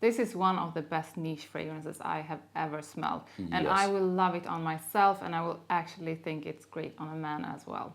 This is one of the best niche fragrances I have ever smelled. And Yes. I will love it on myself, and I will actually think it's great on a man as well.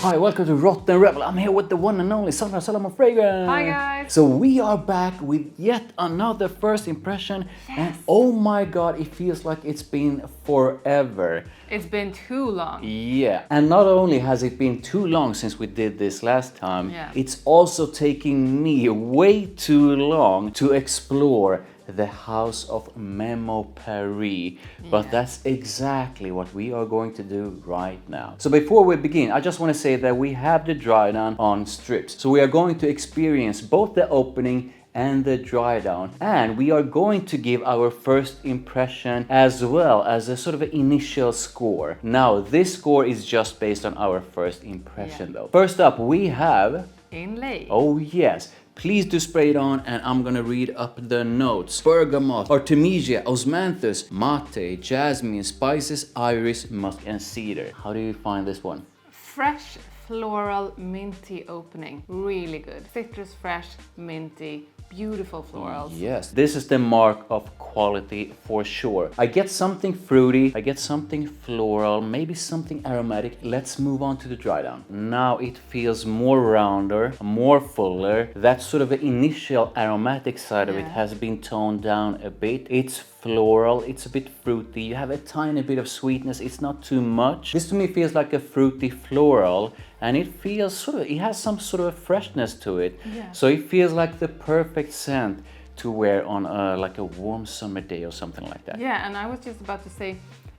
Hi, welcome to Therottenrebel. I'm here with the one and only Sandra Salomon Fragrance. Hi guys! So we are back with yet another first impression. Yes. And oh my god, it feels like it's been forever. It's been too long. Yeah, and not only has it been too long since we did this last time, Yeah. it's also taking me way too long to explore the house of Memo Paris. But that's exactly what we are going to do right now. So before we begin, I just want to say that we have the dry down on strips. So we are going to experience both the opening and the dry down, and we are going to give our first impression as well as a sort of an initial score. Now this score is just based on our first impression though. First up we have Inlé. Oh yes, please do spray it on, and I'm gonna read up the notes. Bergamot, Artemisia, Osmanthus, Mate, Jasmine, Spices, Iris, Musk, and Cedar. How do you find this one? Fresh, floral, minty opening. Really good. Citrus, fresh, minty, beautiful florals. Yes, this is the mark of quality for sure. I get something fruity, I get something floral, maybe something aromatic. Let's move on to the dry down. Now it feels more rounder, more fuller. That sort of the initial aromatic side of it has been toned down a bit. It's floral, it's a bit fruity. You have a tiny bit of sweetness, it's not too much. This to me feels like a fruity floral, and it feels sort of, it has some sort of a freshness to it. So it feels like the perfect scent to wear on like a warm summer day or something like that. Yeah, and I was just about to say,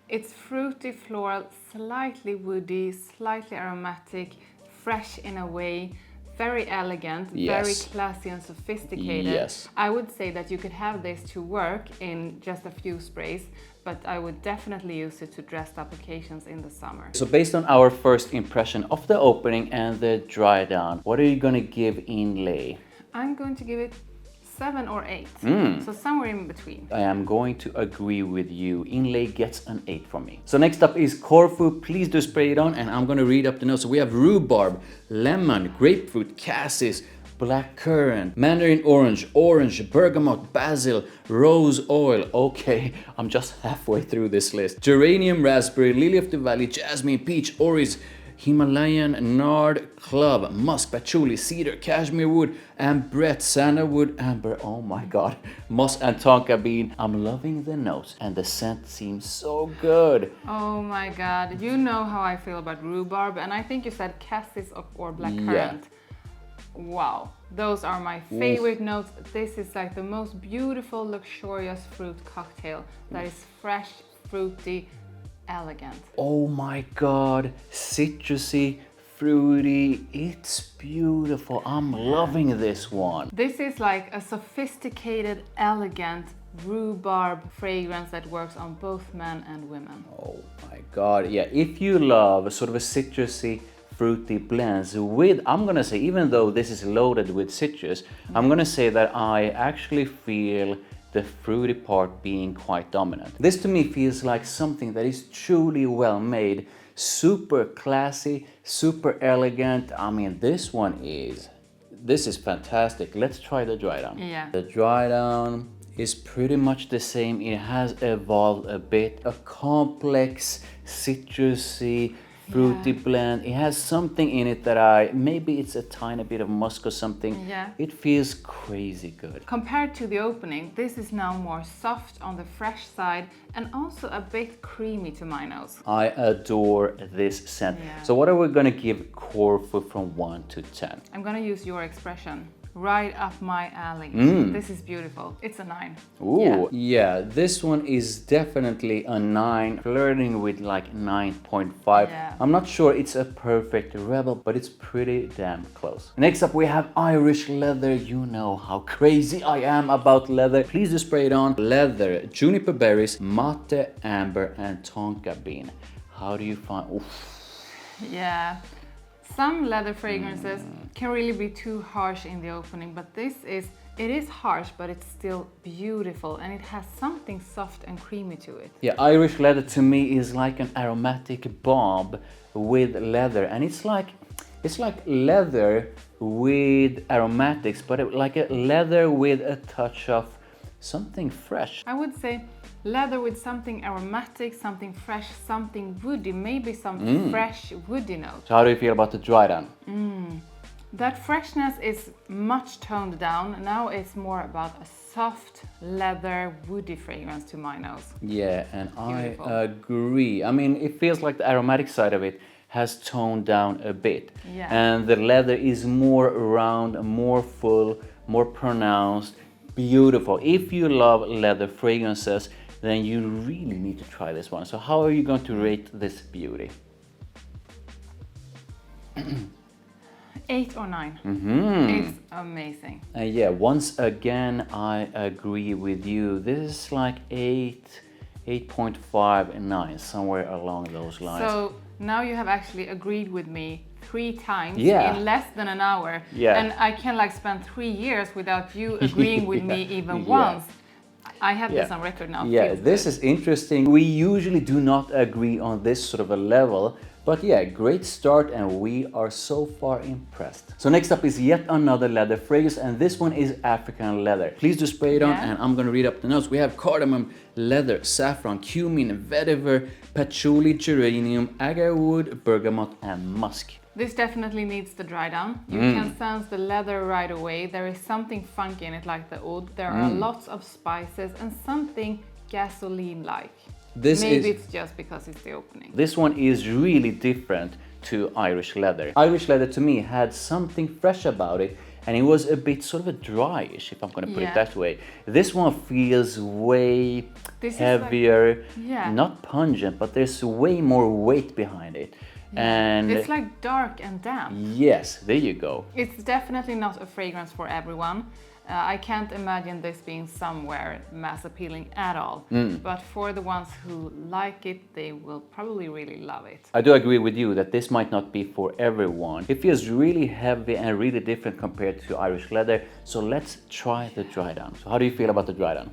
it's fruity, floral, slightly woody, slightly aromatic, fresh in a way, very elegant, very classy and sophisticated. Yes. I would say that you could have this to work in just a few sprays, but I would definitely use it to dressed up occasions in the summer. So based on our first impression of the opening and the dry down, what are you gonna give Inlé? I'm going to give it 7 or 8, so somewhere in between. I am going to agree with you. Inlé gets an 8 from me. So next up is Corfu. Please do spray it on, and I'm gonna read up the notes. So we have rhubarb, lemon, grapefruit, cassis, black currant, mandarin orange, orange, bergamot, basil, rose oil. Okay, I'm just halfway through this list. Geranium, raspberry, lily of the valley, jasmine, peach, orris, Himalayan nard, clove, musk, patchouli, cedar, cashmere wood, ambrette, sandalwood, amber. Oh my god, moss and tonka bean. I'm loving the notes, and the scent seems so good. Oh my god, you know how I feel about rhubarb, and I think you said cassis or black currant. Wow, those are my favorite notes. This is like the most beautiful, luxurious fruit cocktail that is fresh, fruity, elegant. Oh my god, citrusy, fruity, it's beautiful. I'm loving this one. This is like a sophisticated, elegant rhubarb fragrance that works on both men and women. Oh my god, yeah, if you love sort of a citrusy, fruity blends with, I'm gonna say, even though this is loaded with citrus, I'm gonna say that I actually feel the fruity part being quite dominant. This to me feels like something that is truly well made, super classy, super elegant. I mean, this is fantastic. Let's try the dry down. Yeah. The dry down is pretty much the same. It has evolved a bit. A complex, citrusy, fruity blend. It has something in it that maybe it's a tiny bit of musk or something. Yeah. It feels crazy good. Compared to the opening, this is now more soft on the fresh side and also a bit creamy to my nose. I adore this scent. Yeah. So what are we gonna give Corfu from 1 to 10? I'm gonna use your expression. right up my alley. This is beautiful. It's a 9. Ooh, yeah, this one is definitely a 9, flirting with like 9.5. Yeah. I'm not sure it's a perfect rebel, but it's pretty damn close. Next up we have Irish leather. You know how crazy I am about leather. Please do spray it on. Leather, juniper berries, mate, amber, and tonka bean. How do you find? Oof. Yeah. Some leather fragrances can really be too harsh in the opening, but it is harsh, but it's still beautiful, and it has something soft and creamy to it. Yeah, Irish leather to me is like an aromatic bomb with leather, and it's like leather with aromatics, but like a leather with a touch of something fresh. I would say leather with something aromatic, something fresh, something woody, maybe some fresh woody note. So how do you feel about the dry down? That freshness is much toned down. Now it's more about a soft leather woody fragrance to my nose. Yeah, and Beautiful. I agree. I mean, it feels like the aromatic side of it has toned down a bit. Yeah. And the leather is more round, more full, more pronounced, beautiful. If you love leather fragrances, then you really need to try this one. So how are you going to rate this beauty? 8 or 9. It's amazing. Yeah, once again, I agree with you. This is like 8.5 and 9, somewhere along those lines. So now you have actually agreed with me 3 times Yeah. in less than an hour. Yeah. And I can like spend 3 years without you agreeing with me even Yeah. once. I have this on record now. Yeah, Feels this good. is interesting. We usually do not agree on this sort of a level, but yeah, great start, and we are so far impressed. So next up is yet another leather fragrance, and this one is African leather. Please do spray it on, Yeah. and I'm gonna read up the notes. We have cardamom, leather, saffron, cumin, vetiver, patchouli, geranium, agarwood, bergamot, and musk. This definitely needs the dry down. You can sense the leather right away. There is something funky in it, like the oud. There are lots of spices and something gasoline-like. Maybe it's just because it's the opening. This one is really different to Irish leather. Irish leather to me had something fresh about it, and it was a bit sort of a dryish, if I'm going to put it that way. This one feels way heavier, not pungent, but there's way more weight behind it. And it's like dark and damp. Yes, there you go. It's definitely not a fragrance for everyone. I can't imagine this being somewhere mass appealing at all. But for the ones who like it, they will probably really love it. I do agree with you that this might not be for everyone. It feels really heavy and really different compared to Irish leather. So let's try the dry down. So how do you feel about the dry down?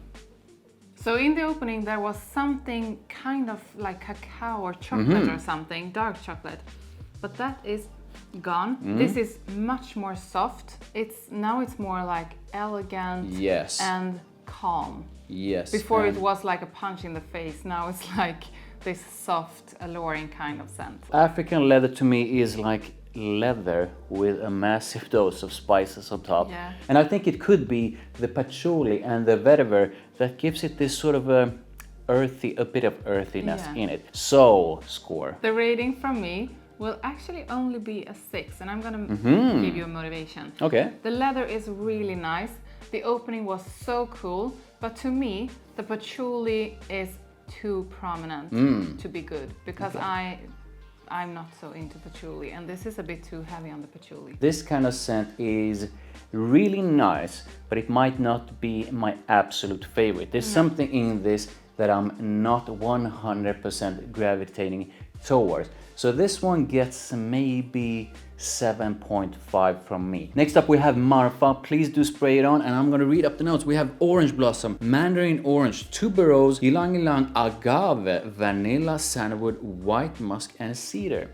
So in the opening there was something kind of like cacao or chocolate or something, dark chocolate. But that is gone. This is much more soft. Now it's more like elegant and calm. Yes. Before it was like a punch in the face. Now it's like this soft, alluring kind of scent. African leather to me is like leather with a massive dose of spices on top. Yeah. And I think it could be the patchouli and the vetiver that gives it this sort of a bit of earthiness in it. So, score. The rating from me will actually only be a 6, and I'm gonna give you a motivation. Okay. The leather is really nice. The opening was so cool, but to me, the patchouli is too prominent to be good, because I'm not so into patchouli, and this is a bit too heavy on the patchouli. This kind of scent is really nice, but it might not be my absolute favorite. There's something in this that I'm not 100% gravitating towards. So this one gets maybe 7.5 from me. Next up we have Marfa. Please do spray it on, and I'm gonna read up the notes. We have orange blossom, mandarin orange, tuberose, ylang ylang, agave, vanilla, sandalwood, white musk, and cedar.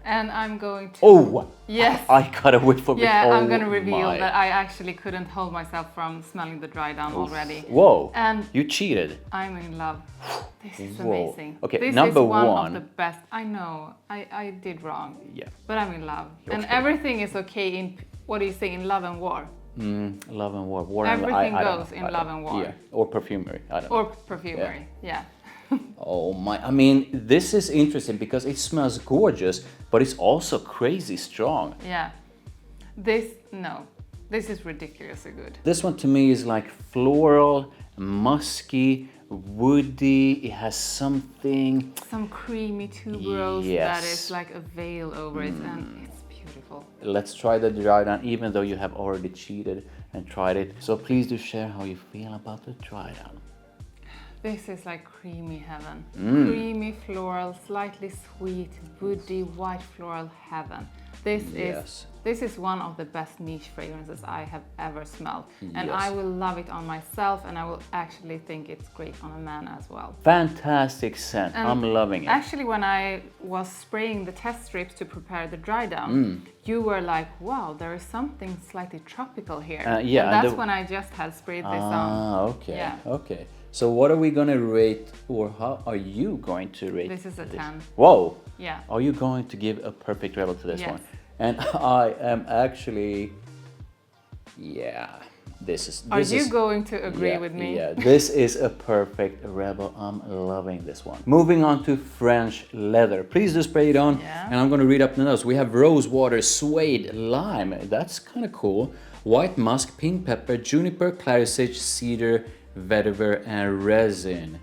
And I'm going to... Oh! Yes. I got a whiff of it. Yeah, Oh I'm gonna reveal my. that I actually couldn't hold myself from smelling the dry down already. Whoa! And you cheated. I'm in love. This is Whoa. amazing. Okay, this number is one one. of the best. I know, I did wrong. Yeah. But I'm in love. And Okay. everything is okay in, what do you say, in love and war? Love and war. Everything I don't goes know. in I don't love know. and war. Yeah, or perfumery. I don't know. Or perfumery, yeah. Oh my, I mean, this is interesting because it smells gorgeous, but it's also crazy strong. Yeah. This, no. This is ridiculously good. This one to me is like floral, musky, woody. It has something. Some creamy tuberose that is like a veil over it, and it's beautiful. Let's try the dry down, even though you have already cheated and tried it. So please do share how you feel about the dry down. This is like creamy heaven. Creamy floral, slightly sweet, woody, white floral heaven. This is one of the best niche fragrances I have ever smelled. And I will love it on myself, and I will actually think it's great on a man as well. Fantastic scent. And I'm loving it. Actually, when I was spraying the test strips to prepare the dry down, you were like, wow, there is something slightly tropical here. Yeah. And that's when I just had sprayed this on. Okay. Yeah. Okay. So what are we gonna rate, or how are you going to rate this? Is a 10. Whoa! Yeah. Are you going to give a perfect rebel to this Yes. one? And I am actually, this is. Are you going to agree with me? Yeah, this is a perfect rebel. I'm loving this one. Moving on to French leather. Please do spray it on, and I'm gonna read up the notes. We have rose water, suede, lime. That's kind of cool. White musk, pink pepper, juniper, clary sage, cedar, vetiver, and resin.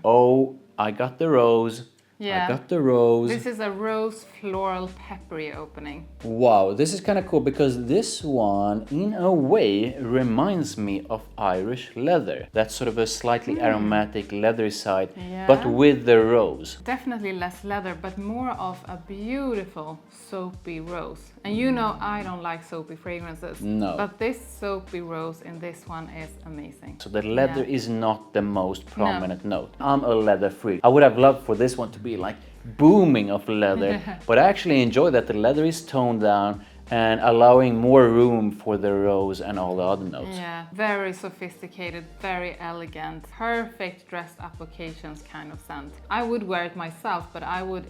Oh, I got the rose. Yeah. I got the rose. This is a rose floral peppery opening. Wow, this is kind of cool because this one, in a way, reminds me of Irish leather. That's sort of a slightly aromatic leathery side, but with the rose. Definitely less leather, but more of a beautiful soapy rose. And you know I don't like soapy fragrances. No. But this soapy rose in this one is amazing. So the leather is not the most prominent note. I'm a leather freak. I would have loved for this one to be like booming of leather, but I actually enjoy that the leather is toned down and allowing more room for the rose and all the other notes. Yeah, very sophisticated, very elegant, perfect dress applications kind of scent. I would wear it myself, but I would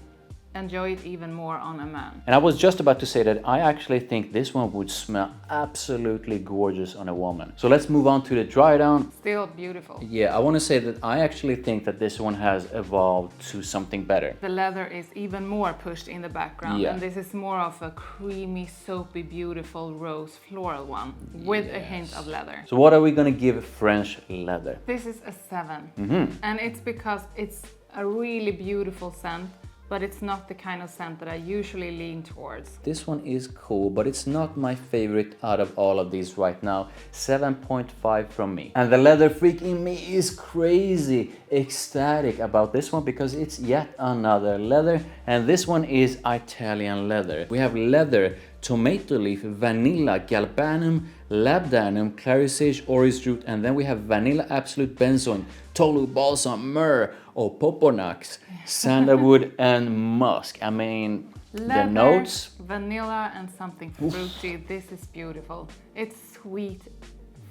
enjoy it even more on a man. And I was just about to say that I actually think this one would smell absolutely gorgeous on a woman. So let's move on to the dry down. Still beautiful. Yeah, I want to say that I actually think that this one has evolved to something better. The leather is even more pushed in the background, and this is more of a creamy, soapy, beautiful rose floral one with a hint of leather. So what are we gonna give French leather? This is a 7, and it's because it's a really beautiful scent, but it's not the kind of scent that I usually lean towards. This one is cool, but it's not my favorite out of all of these right now. 7.5 from me. And the leather freak in me is crazy ecstatic about this one because it's yet another leather, and this one is Italian leather. We have leather, tomato leaf, vanilla, galbanum, labdanum, clary sage, orris root, and then we have vanilla absolute benzoin, tolu balsam, myrrh, opoponax, sandalwood, and musk. I mean, leather, the notes. Vanilla and something fruity. This is beautiful. It's sweet,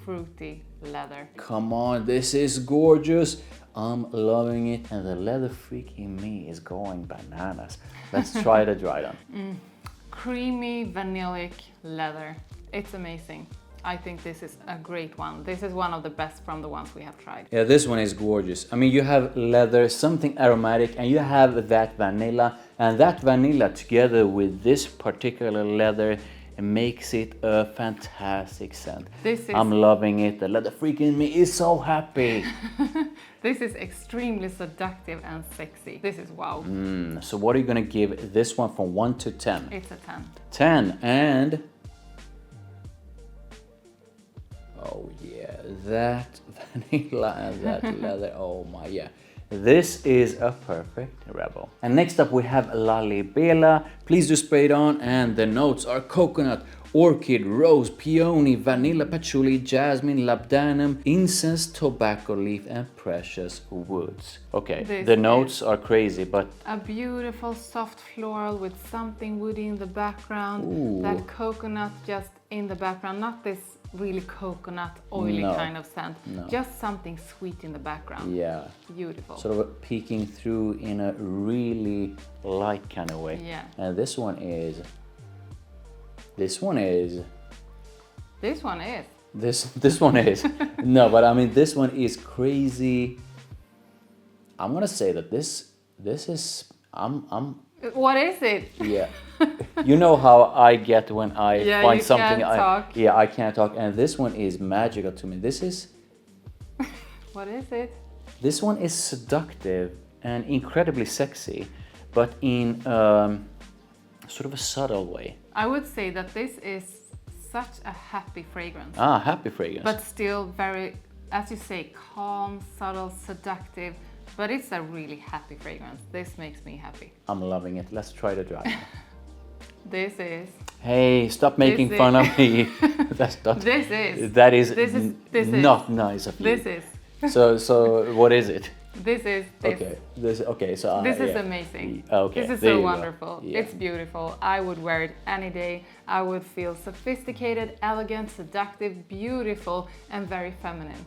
fruity leather. Come on, this is gorgeous. I'm loving it, and the leather freak in me is going bananas. Let's try the dry down. Creamy, vanillic leather. It's amazing. I think this is a great one. This is one of the best from the ones we have tried. Yeah, this one is gorgeous. I mean, you have leather, something aromatic, and you have that vanilla. And that vanilla together with this particular leather makes it a fantastic scent. I'm loving it. The leather freak in me is so happy. This is extremely seductive and sexy. This is wow. So what are you gonna give this one from 1 to 10? It's a 10. 10, and oh yeah, that vanilla and that leather, oh my, yeah. This is a perfect rebel. And next up we have Lalibela. Please do spray it on, and the notes are coconut, orchid, rose, peony, vanilla, patchouli, jasmine, labdanum, incense, tobacco leaf, and precious woods. Okay, the notes are crazy, but a beautiful soft floral with something woody in the background. That coconut just in the background, not this really coconut oily kind of scent, just something sweet in the background. Yeah, beautiful, sort of peeking through in a really light kind of way. Yeah. And this one is this one is no, but I mean, this one is crazy. I'm gonna say that this is I'm what is it? yeah, You know how I get when I Yeah, find you something. can't talk. Yeah, I can't talk, and this one is magical to me. What is it? This one is seductive and incredibly sexy, but in sort of a subtle way. I would say that this is such a happy fragrance. Ah, happy fragrance. But still very, as you say, calm, subtle, seductive. But it's a really happy fragrance. This makes me happy. I'm loving it. Let's try the dry. This is. Hey, stop making fun of me. That's not. That is not nice of you. This is. So what is it? This is this. Okay. So this is yeah. amazing. Okay. This is there so you go. wonderful. Yeah. It's beautiful. I would wear it any day. I would feel sophisticated, elegant, seductive, beautiful, and very feminine.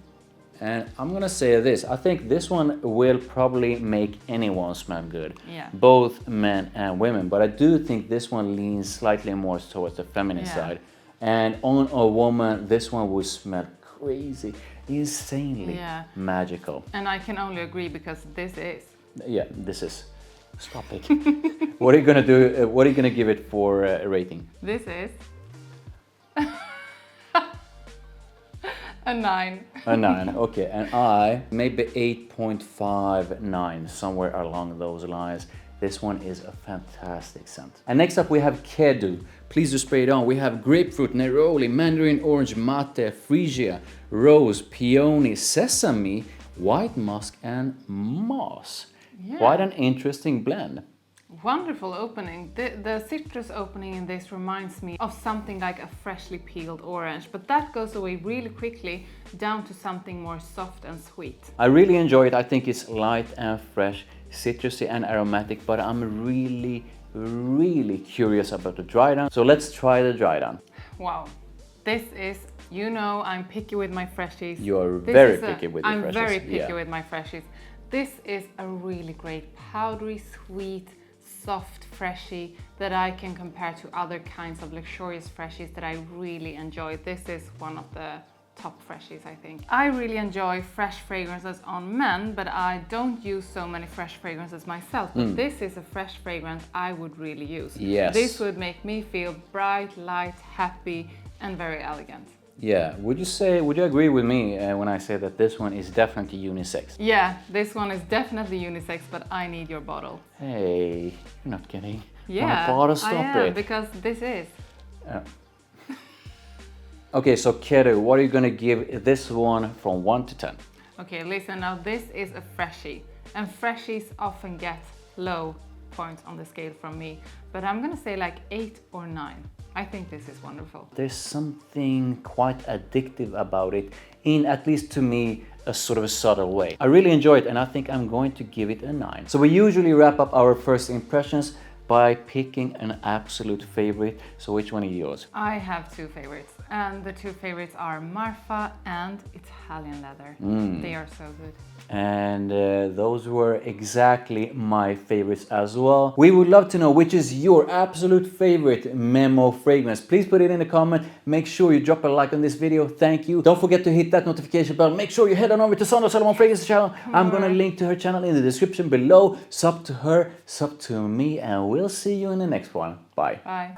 And I'm gonna say this. I think this one will probably make anyone smell good. Yeah. Both men and women. But I do think this one leans slightly more towards the feminine side. And on a woman, this one will smell crazy, insanely magical. And I can only agree because this is. Yeah, this is. Stop it. What are you gonna do? What are you gonna give it for a rating? This is. A 9. A 9, okay. And I, maybe 8.59, somewhere along those lines. This one is a fantastic scent. And next up we have Kedu. Please do spray it on. We have grapefruit, neroli, mandarin orange, mate, freesia, rose, peony, sesame, white musk, and moss. Yeah. Quite an interesting blend. Wonderful opening. The citrus opening in this reminds me of something like a freshly peeled orange, but that goes away really quickly down to something more soft and sweet. I really enjoy it. I think it's light and fresh, citrusy and aromatic, but I'm really curious about the dry down. So let's try the dry down. Wow. This is, you know, I'm picky with my freshies. You're very picky with your freshies. I'm very picky with my freshies. This is a really great powdery, sweet, soft freshie that I can compare to other kinds of luxurious freshies that I really enjoy. This is one of the top freshies, I think. I really enjoy fresh fragrances on men, but I don't use so many fresh fragrances myself. But this is a fresh fragrance I would really use. Yes. This would make me feel bright, light, happy, and very elegant. Yeah, would you agree with me when I say that this one is definitely unisex? Yeah, this one is definitely unisex, but I need your bottle. Hey, you're not kidding. Yeah, my bottle, stop I am, it. because this is. Okay, so Kedu, what are you gonna give this one from 1 to 10? Okay, listen, now this is a freshie, and freshies often get low points on the scale from me, but I'm gonna say like 8 or 9. I think this is wonderful. There's something quite addictive about it, in at least to me, a sort of a subtle way. I really enjoy it, and I think I'm going to give it a 9. So we usually wrap up our first impressions by picking an absolute favorite. So which one is yours? I have 2 favorites, and the 2 favorites are Marfa and Italian leather. They are so good. And those were exactly my favorites as well. We would love to know which is your absolute favorite Memo fragrance. Please put it in the comment. Make sure you drop a like on this video. Thank you. Don't forget to hit that notification bell. Make sure you head on over to Sandra Solomon Fragrance channel. I'm gonna link to her channel in the description below. Sub to her, sub to me, and we'll see you in the next one. Bye. Bye.